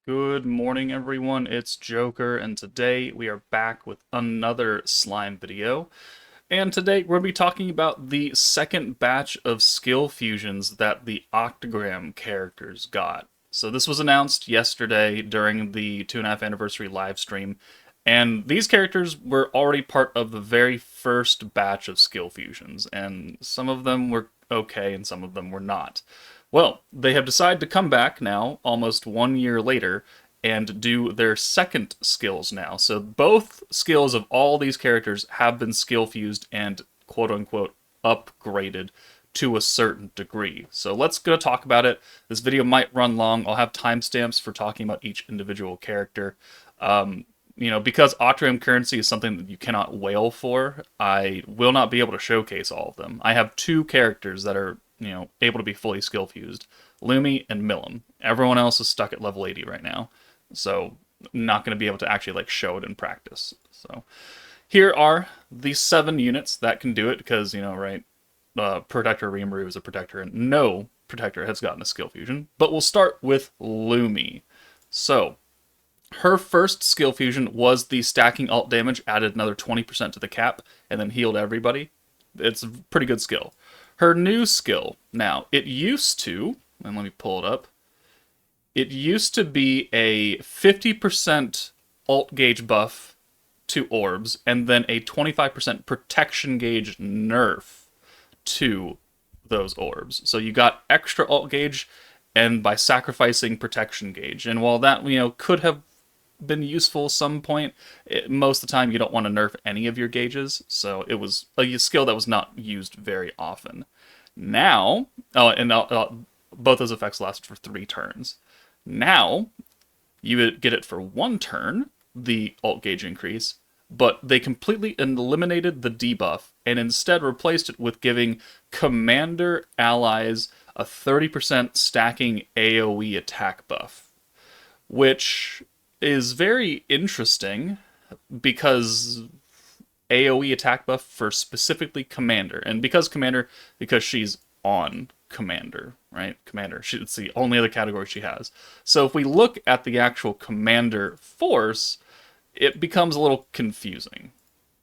Good morning, everyone. It's Joker, and today we are back with another slime video. And today we're going to be talking about the second batch of skill fusions that the Octagram characters got. So this was announced yesterday during the 2.5 anniversary live stream, and these characters were already part of the very first batch of skill fusions, and some of them were okay and some of them were not. Well, they have decided to come back now, almost 1 year later, and do their second skills now. So both skills of all these characters have been skill fused and quote unquote upgraded to a certain degree. So let's go talk about it. This video might run long. I'll have timestamps for talking about each individual character. Because Octagram currency is something that you cannot whale for, I will not be able to showcase all of them. I have two characters that are, able to be fully skill fused. Lumi and Milim. Everyone else is stuck at level 80 right now. So not going to be able to actually show it in practice. So here are the 7 units that can do it because, right, Protector Ramiris is a protector and no protector has gotten a skill fusion. But we'll start with Lumi. So her first skill fusion was the stacking alt damage, added another 20% to the cap, and then healed everybody. It's a pretty good skill. Her new skill, now, it used to, and let me pull it up, it used to be a 50% alt gauge buff to orbs, and then a 25% protection gauge nerf to those orbs. So you got extra alt gauge, and by sacrificing protection gauge. And while that, could have been useful some point, most of the time you don't want to nerf any of your gauges, so it was a skill that was not used very often. Now, both those effects lasted for 3 turns. Now, you would get it for 1 turn, the alt gauge increase, but they completely eliminated the debuff and instead replaced it with giving commander allies a 30% stacking AoE attack buff, which is very interesting because AoE attack buff for specifically Commander. And because she's on Commander, right? Commander. It's the only other category she has. So if we look at the actual Commander force, it becomes a little confusing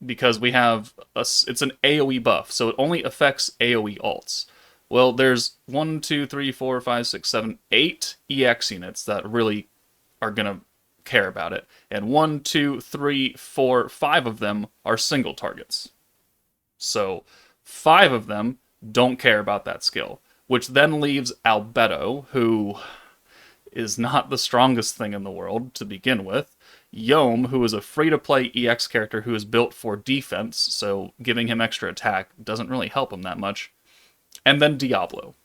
because we have it's an AoE buff, so it only affects AoE alts. Well, there's 1, 2, 3, 4, 5, 6, 7, 8 EX units that really are gonna care about it, and 1, 2, 3, 4, 5 of them are single targets. So 5 of them don't care about that skill, which then leaves Albedo, who is not the strongest thing in the world to begin with. Yom, who is a free-to-play EX character who is built for defense, so giving him extra attack doesn't really help him that much. And then Diablo,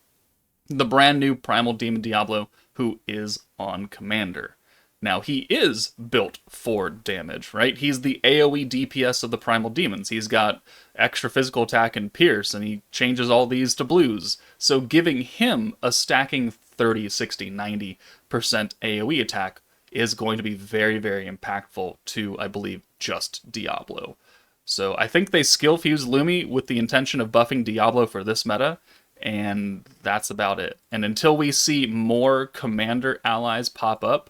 the brand new Primal Demon Diablo, who is on Commander. Now, he is built for damage, right? He's the AoE DPS of the Primal Demons. He's got extra physical attack and pierce, and he changes all these to blues. So giving him a stacking 30, 60, 90% AoE attack is going to be very, very impactful to, I believe, just Diablo. So I think they skill fused Lumi with the intention of buffing Diablo for this meta, and that's about it. And until we see more Commander allies pop up,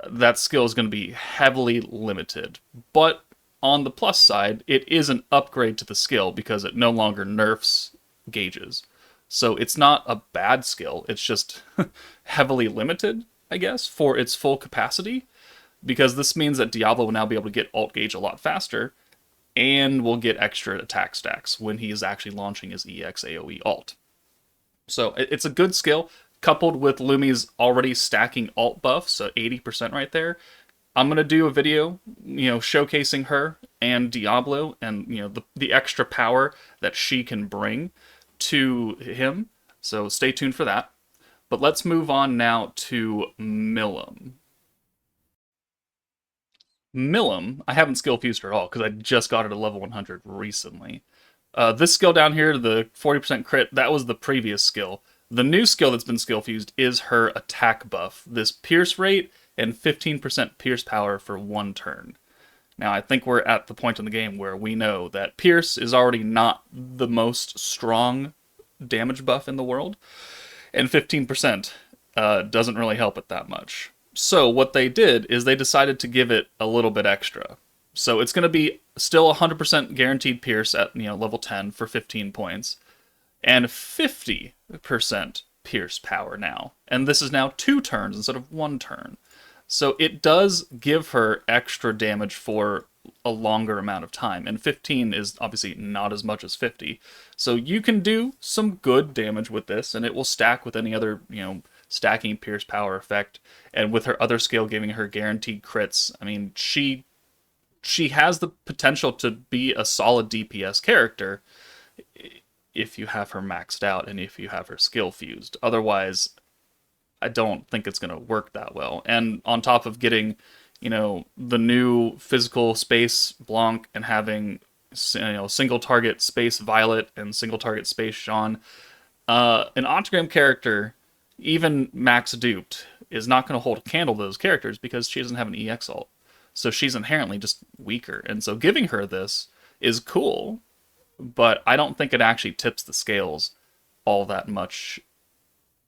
that skill is going to be heavily limited. But on the plus side, it is an upgrade to the skill because it no longer nerfs gauges. So it's not a bad skill, it's just heavily limited, I guess, for its full capacity. Because this means that Diablo will now be able to get alt gauge a lot faster, and will get extra attack stacks when he is actually launching his EX AoE alt. So it's a good skill, coupled with Lumi's already stacking alt buff, so 80% right there. I'm going to do a video, showcasing her and Diablo and, the extra power that she can bring to him. So stay tuned for that. But let's move on now to Milim. Milim, I haven't skill fused her at all because I just got her to level 100 recently. This skill down here, the 40% crit, that was the previous skill. The new skill that's been skill fused is her attack buff. This pierce rate and 15% pierce power for 1 turn. Now, I think we're at the point in the game where we know that pierce is already not the most strong damage buff in the world, and 15% doesn't really help it that much. So what they did is they decided to give it a little bit extra. So it's going to be still 100% guaranteed pierce at level 10 for 15 points, and 50% pierce power now. And this is now 2 turns instead of 1 turn. So it does give her extra damage for a longer amount of time. And 15 is obviously not as much as 50. So you can do some good damage with this, and it will stack with any other, stacking pierce power effect. And with her other skill giving her guaranteed crits, I mean, she has the potential to be a solid DPS character if you have her maxed out and if you have her skill fused. Otherwise, I don't think it's going to work that well. And on top of getting, the new physical space Blanc and having, single target space Violet and single target space Sean, an Octagram character, even max duped, is not going to hold a candle to those characters because she doesn't have an EX ult. So she's inherently just weaker. And so giving her this is cool, but I don't think it actually tips the scales all that much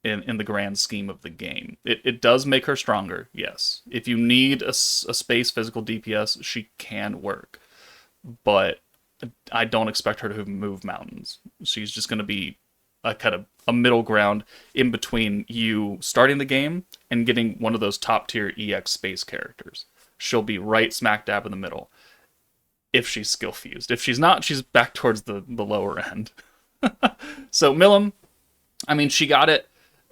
in the grand scheme of the game. It does make her stronger, yes. If you need a space physical DPS, she can work. But I don't expect her to move mountains. She's just going to be a kind of a middle ground in between you starting the game and getting one of those top tier EX space characters. She'll be right smack dab in the middle if she's skill fused. If she's not, she's back towards the lower end. So Milim, I mean, she got it.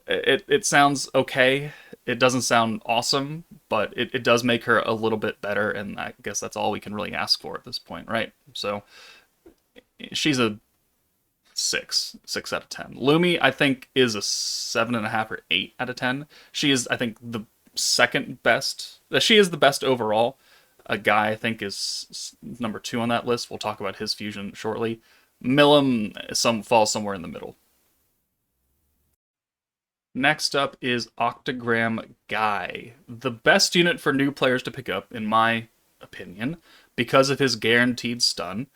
It sounds okay. It doesn't sound awesome, but it does make her a little bit better, and I guess that's all we can really ask for at this point, right? So she's a 6 out of 10. Lumi, I think, is a 7.5 or 8 out of 10. She is, I think, the second best. She is the best overall. A guy, I think, is number 2 on that list. We'll talk about his fusion shortly. Milim falls somewhere in the middle. Next up is Octagram Guy, the best unit for new players to pick up, in my opinion, because of his guaranteed stun.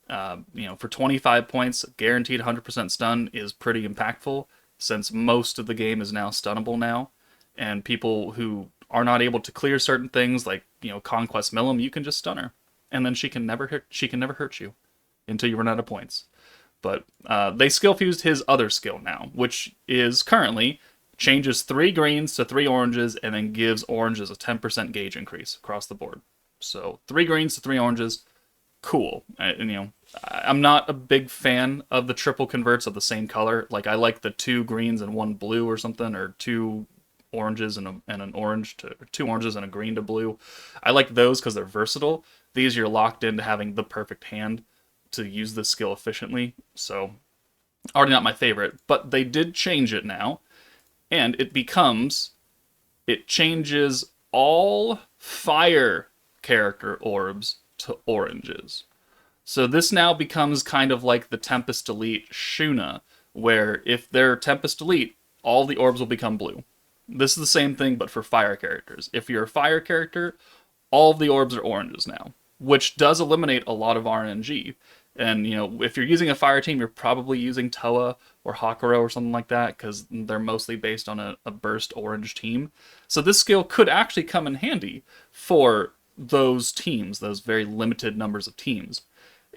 For 25 points, guaranteed 100% stun is pretty impactful, since most of the game is now stunnable now, and people who are not able to clear certain things, like Conquest Milim, you can just stun her, and then she can never hurt you until you run out of points. But they skill fused his other skill now, which is currently changes 3 greens to 3 oranges and then gives oranges a 10% gauge increase across the board. So 3 greens to 3 oranges, cool. I'm not a big fan of the triple converts of the same color. Like, I like the 2 greens and 1 blue or something, or 2 oranges and an orange to, or 2 oranges and a green to blue. I like those because they're versatile. These, you're locked into having the perfect hand to use this skill efficiently. So already not my favorite, but they did change it now, and it changes all fire character orbs to oranges. So this now becomes kind of like the Tempest Elite Shuna, where if they're Tempest Elite, all the orbs will become blue. This is the same thing, but for fire characters. If you're a fire character, all of the orbs are oranges now, which does eliminate a lot of RNG. And, if you're using a fire team, you're probably using Toa or Hakuro or something like that, because they're mostly based on a burst orange team. So this skill could actually come in handy for those teams, those very limited numbers of teams.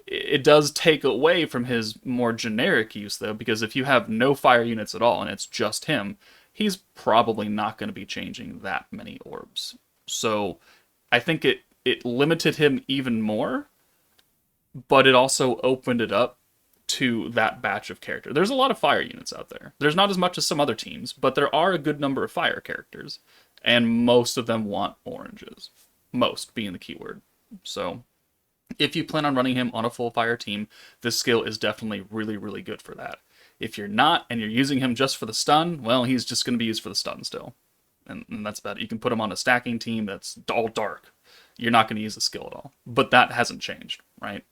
It does take away from his more generic use, though, because if you have no fire units at all and it's just him, he's probably not going to be changing that many orbs. So I think it limited him even more, but it also opened it up to that batch of character. There's a lot of fire units out there. There's not as much as some other teams, but there are a good number of fire characters, and most of them want oranges. Most being the keyword. So if you plan on running him on a full fire team, this skill is definitely really, really good for that. If you're not, and you're using him just for the stun, well, he's just going to be used for the stun still. And that's about it. You can put him on a stacking team that's all dark. You're not going to use the skill at all. But that hasn't changed, right?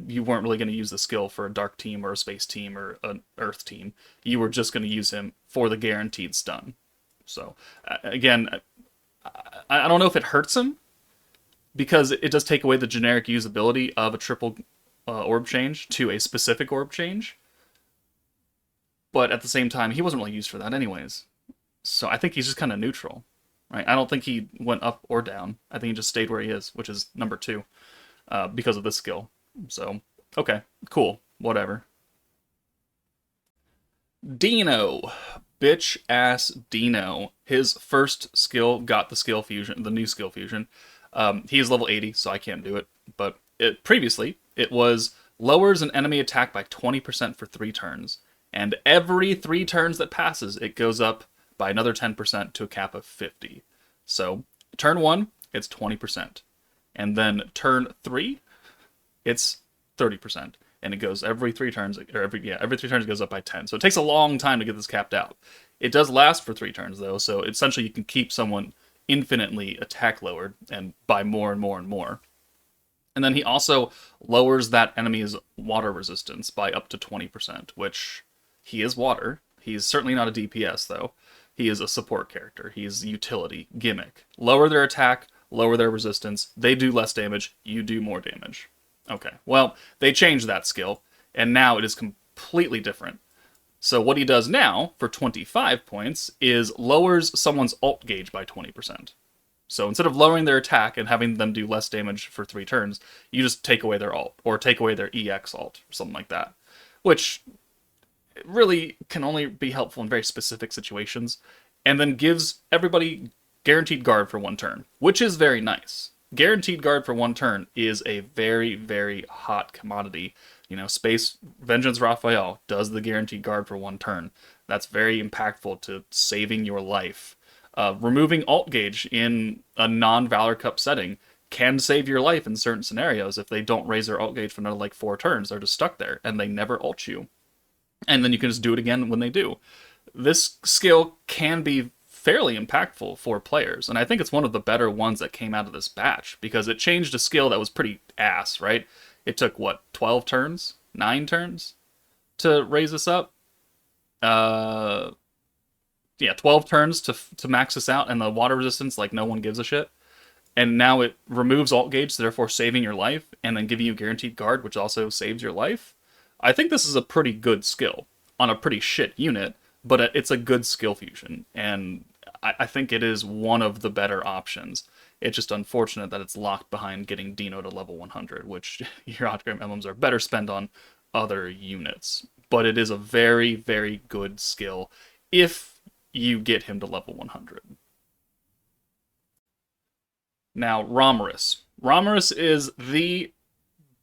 You weren't really going to use the skill for a dark team or a space team or an earth team. You were just going to use him for the guaranteed stun. So, again, I don't know if it hurts him, because it does take away the generic usability of a triple orb change to a specific orb change. But at the same time, he wasn't really used for that anyways. So I think he's just kind of neutral. right? I don't think he went up or down. I think he just stayed where he is, which is number 2, because of this skill. So, okay, cool, whatever. Deeno. Bitch ass Deeno. His first skill got the skill fusion, the new skill fusion. He is level 80, so I can't do it. But previously, it was lowers an enemy attack by 20% for 3 turns. And every 3 turns that passes, it goes up by another 10% to a cap of 50. So, turn 1, it's 20%. And then turn 3, it's 30%. And it goes every 3 turns, or every 3 turns it goes up by 10. So it takes a long time to get this capped out. It does last for 3 turns though, so essentially you can keep someone infinitely attack lowered and by more and more and more. And then he also lowers that enemy's water resistance by up to 20%, which he is water. He's certainly not a DPS though. He is a support character. He's utility, gimmick. Lower their attack, lower their resistance. They do less damage, you do more damage. Okay, well, they changed that skill, and now it is completely different. So what he does now, for 25 points, is lowers someone's ult gauge by 20%. So instead of lowering their attack and having them do less damage for 3 turns, you just take away their ult, or take away their EX ult, or something like that. Which really can only be helpful in very specific situations, and then gives everybody guaranteed guard for 1 turn, which is very nice. Guaranteed guard for 1 turn is a very, very hot commodity. You know, Space Vengeance Raphael does the guaranteed guard for 1 turn. That's very impactful to saving your life. Removing alt gauge in a non-Valor Cup setting can save your life in certain scenarios. If they don't raise their alt gauge for another like 4 turns, they're just stuck there, and they never ult you. And then you can just do it again when they do. This skill can be fairly impactful for players, and I think it's one of the better ones that came out of this batch, because it changed a skill that was pretty ass, right? It took, what, 12 turns? 9 turns? To raise this up? Yeah, 12 turns to max this out, and the water resistance, like, no one gives a shit. And now it removes alt gauge, so therefore saving your life, and then giving you guaranteed guard, which also saves your life. I think this is a pretty good skill on a pretty shit unit, but it's a good skill fusion, and I think it is one of the better options. It's just unfortunate that it's locked behind getting Deeno to level 100, which your Octagram emblems are better spent on other units. But it is a very, very good skill if you get him to level 100. Now, Ramiris. Ramiris is the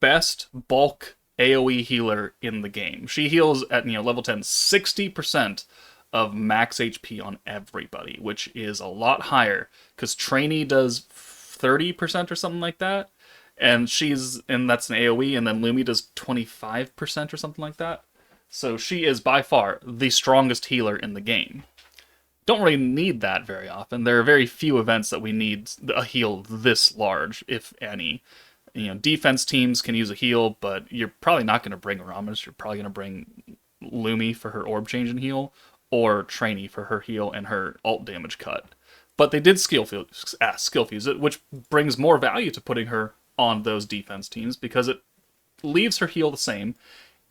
best bulk AoE healer in the game. She heals at level 10 60% of max HP on everybody, which is a lot higher because Trainee does 30% or something like that, and that's an AoE, and then Lumi does 25% or something like that. So she is by far the strongest healer in the game. Don't really need that very often. There are very few events that we need a heal this large, if any. Defense teams can use a heal, but you're probably not going to bring Ramiris. You're probably going to bring Lumi for her orb change and heal, or Trainee for her heal and her ult damage cut. But they did skill fuse it, which brings more value to putting her on those defense teams, because it leaves her heal the same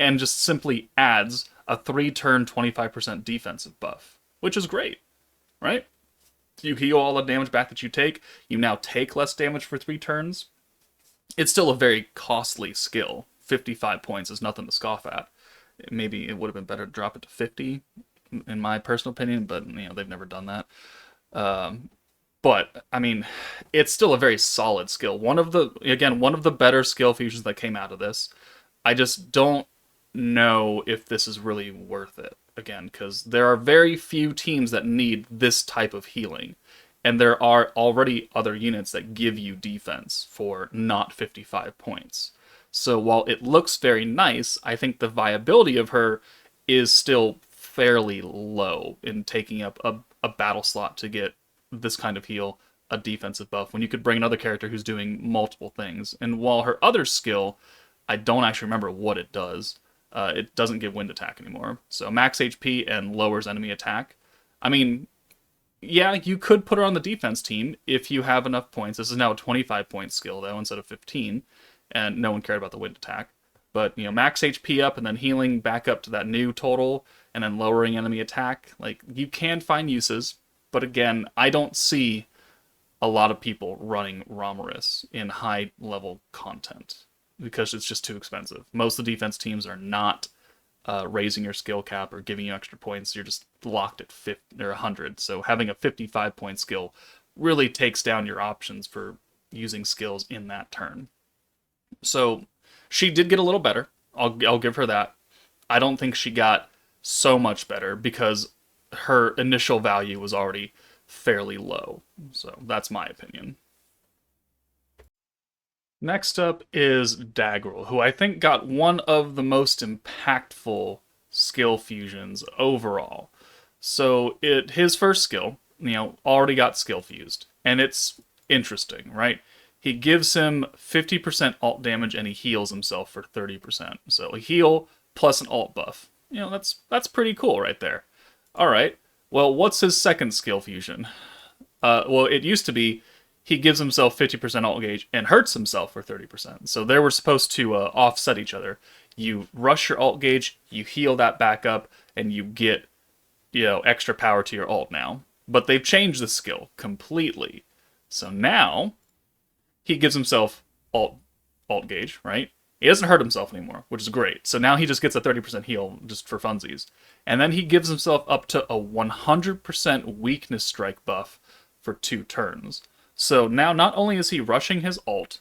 and just simply adds a 3-turn 25% defensive buff, which is great, right? You heal all the damage back that you take. You now take less damage for 3 turns. It's still a very costly skill. 55 points is nothing to scoff at. Maybe it would have been better to drop it to 50, in my personal opinion, but they've never done that. But I mean, it's still a very solid skill. One of the better skill fusions that came out of this. I just don't know if this is really worth it, again, because there are very few teams that need this type of healing, and there are already other units that give you defense for not 55 points. So while it looks very nice, I think the viability of her is still fairly low in taking up a battle slot to get this kind of heal, a defensive buff, when you could bring another character who's doing multiple things. And while her other skill, I don't actually remember what it does. It doesn't give wind attack anymore. So max HP and lowers enemy attack. I mean, yeah, you could put her on the defense team if you have enough points. This is now a 25-point skill, though, instead of 15. And no one cared about the wind attack. But, max HP up and then healing back up to that new total, and then lowering enemy attack. Like, you can find uses, But again, I don't see a lot of people running Ramiris in high level content because it's just too expensive. Most of the defense teams are not raising your skill cap or giving you extra points. You're just locked at 50 or 100. So having a 55-point skill really takes down your options for using skills in that turn. So she did get a little better. I'll give her that. I don't think she got so much better because her initial value was already fairly low. So that's my opinion. Next up is Daggrull, who I think got one of the most impactful skill fusions overall. So his first skill, already got skill fused, and it's interesting, right? He gives him 50% alt damage and he heals himself for 30%. So a heal plus an alt buff. That's pretty cool right there. All right. Well, what's his second skill fusion? Well, it used to be he gives himself 50% alt gauge and hurts himself for 30%. So they were supposed to offset each other. You rush your alt gauge, you heal that back up, and you get, extra power to your alt now. But they've changed the skill completely. So now he gives himself alt gauge, right? He doesn't hurt himself anymore, which is great. So now he just gets a 30% heal just for funsies. And then he gives himself up to a 100% weakness strike buff for 2 turns. So now not only is he rushing his alt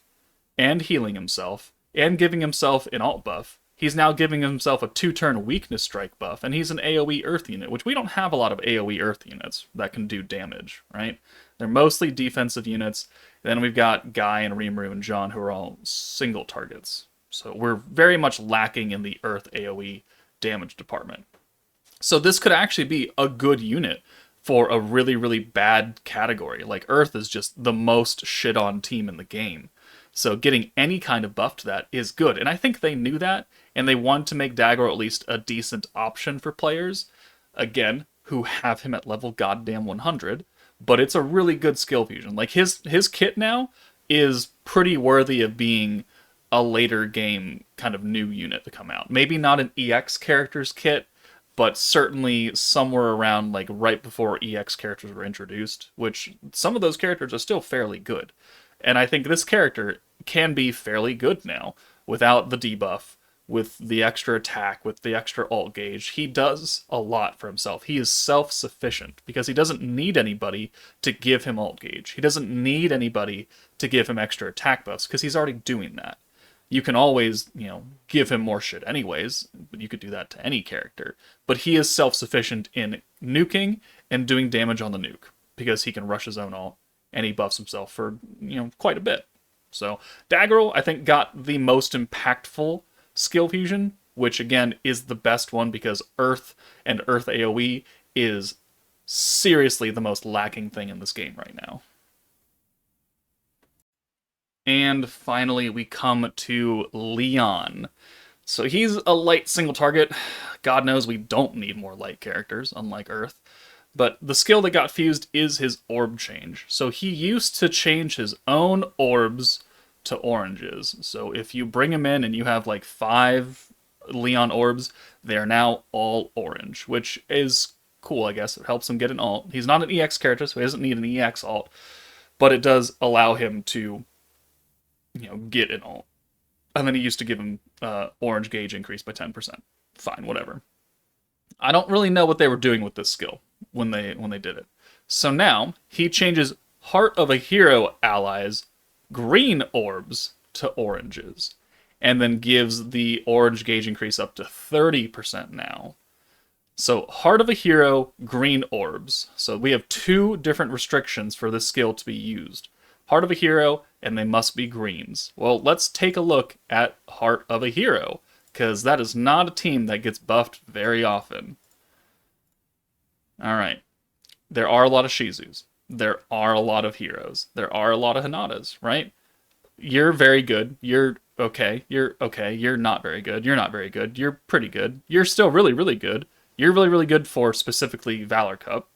and healing himself and giving himself an alt buff, he's now giving himself a 2-turn weakness strike buff, and he's an AoE Earth unit, which we don't have a lot of AoE Earth units that can do damage, right? They're mostly defensive units. Then we've got Guy and Rimuru and John, who are all single targets. So we're very much lacking in the Earth AoE damage department. So this could actually be a good unit for a really, really bad category. Like, Earth is just the most shit-on team in the game. So getting any kind of buff to that is good. And I think they knew that, and they wanted to make Daggrull at least a decent option for players, again, who have him at level goddamn 100. But it's a really good skill fusion. Like, his kit now is pretty worthy of being a later game kind of new unit to come out. Maybe not an EX character's kit, but certainly somewhere around like right before EX characters were introduced, which some of those characters are still fairly good. And I think this character can be fairly good now without the debuff, with the extra attack, with the extra alt gauge. He does a lot for himself. He is self-sufficient because he doesn't need anybody to give him alt gauge. He doesn't need anybody to give him extra attack buffs because he's already doing that. You can always, give him more shit anyways, but you could do that to any character. But he is self-sufficient in nuking and doing damage on the nuke because he can rush his own ult and he buffs himself for, quite a bit. So Daggrull, I think, got the most impactful skill fusion, which again is the best one because Earth and Earth AoE is seriously the most lacking thing in this game right now. And finally, we come to Leon. So he's a light single target. God knows we don't need more light characters, unlike Earth. But the skill that got fused is his orb change. So he used to change his own orbs to oranges. So if you bring him in and you have like 5 Leon orbs, they're now all orange, which is cool, I guess. It helps him get an alt. He's not an EX character, so he doesn't need an EX alt. But it does allow him to get an alt. And then he used to give him orange gauge increase by 10%. Fine, whatever. I don't really know what they were doing with this skill when they did it. So now he changes Heart of a Hero allies green orbs to oranges, and then gives the orange gauge increase up to 30% now. So Heart of a Hero, green orbs. So we have 2 different restrictions for this skill to be used. Heart of a Hero, and they must be greens. Well, let's take a look at Heart of a Hero, because that is not a team that gets buffed very often. Alright. There are a lot of Shizus. There are a lot of heroes. There are a lot of Hanatas, right? You're very good. You're okay. You're okay. You're not very good. You're not very good. You're pretty good. You're still really, really good. You're really, really good for specifically Valor Cup.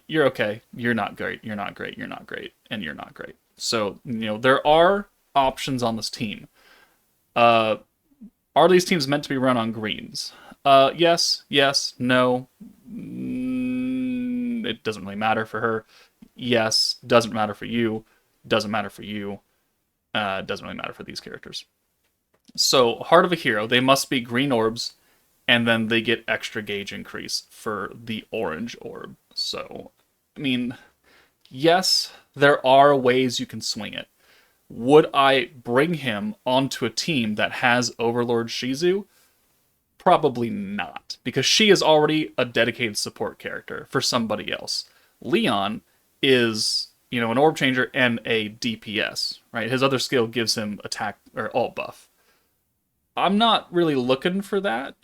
You're okay. You're not great. You're not great. You're not great. And you're not great. So, there are options on this team. Are these teams meant to be run on greens? Yes, no. Mm, no. and it doesn't really matter for her. Yes, doesn't matter for you. Doesn't matter for you. Doesn't really matter for these characters. So, Heart of a Hero, they must be green orbs, and then they get extra gauge increase for the orange orb. So, I mean, yes, there are ways you can swing it. Would I bring him onto a team that has Overlord Shizu? Probably not, because she is already a dedicated support character for somebody else. Leon is, an orb changer and a DPS, right? His other skill gives him attack or alt buff. I'm not really looking for that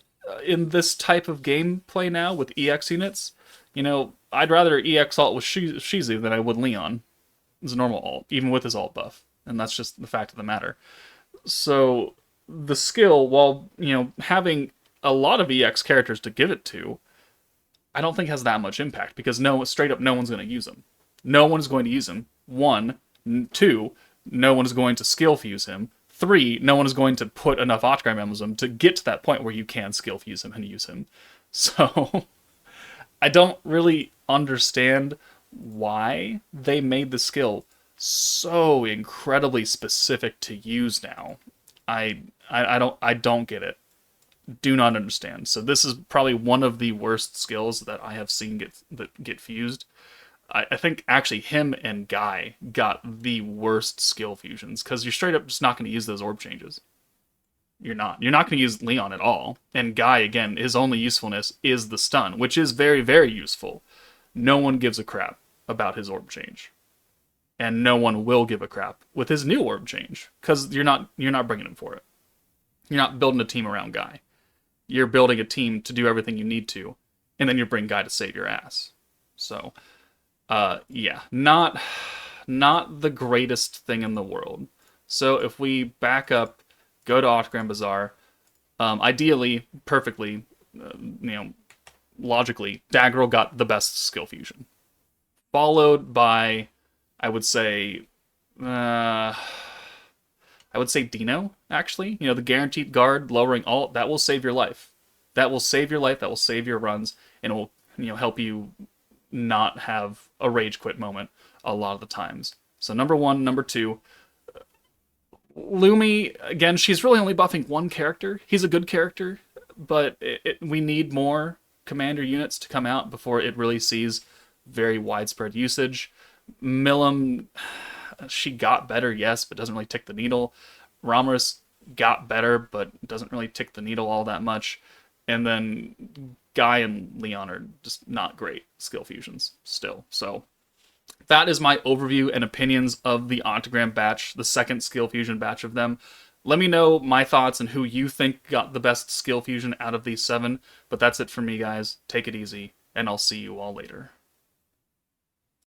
in this type of gameplay now with EX units. I'd rather EX alt with Shizu than I would Leon. It's a normal alt, even with his alt buff. And that's just the fact of the matter. So, the skill, while, having a lot of EX characters to give it to, I don't think has that much impact, because straight up, no one's going to use him. No one's going to use him. 1. 2, no one is going to skill fuse him. 3, no one is going to put enough Octagram emblems to get to that point where you can skill fuse him and use him. So, I don't really understand why they made the skill so incredibly specific to use now. I don't get it. Do not understand. So this is probably one of the worst skills that I have seen get fused. I think actually him and Guy got the worst skill fusions, because you're straight up just not going to use those orb changes. You're not going to use Leon at all. And Guy, again, his only usefulness is the stun, which is very, very useful. No one gives a crap about his orb change. And no one will give a crap with his new orb change, because you're not bringing him for it. You're not building a team around Guy. You're building a team to do everything you need to, and then you bring Guy to save your ass. So, yeah, not the greatest thing in the world. So if we back up, go to Octagram Bazaar, ideally, perfectly, logically, Daggrull got the best skill fusion, followed by, I would say Deeno, actually. The guaranteed guard, lowering alt, that will save your life. That will save your life, that will save your runs, and it will, help you not have a rage quit moment a lot of the times. So number 1, number 2, Lumi, again, she's really only buffing one character. He's a good character, but we need more commander units to come out before it really sees very widespread usage. Milim, she got better, yes, but doesn't really tick the needle. Ramiris got better, but doesn't really tick the needle all that much. And then Guy and Leon are just not great skill fusions still. So that is my overview and opinions of the Octagram batch, the second skill fusion batch of them. Let me know my thoughts and who you think got the best skill fusion out of these 7. But that's it for me, guys. Take it easy, and I'll see you all later.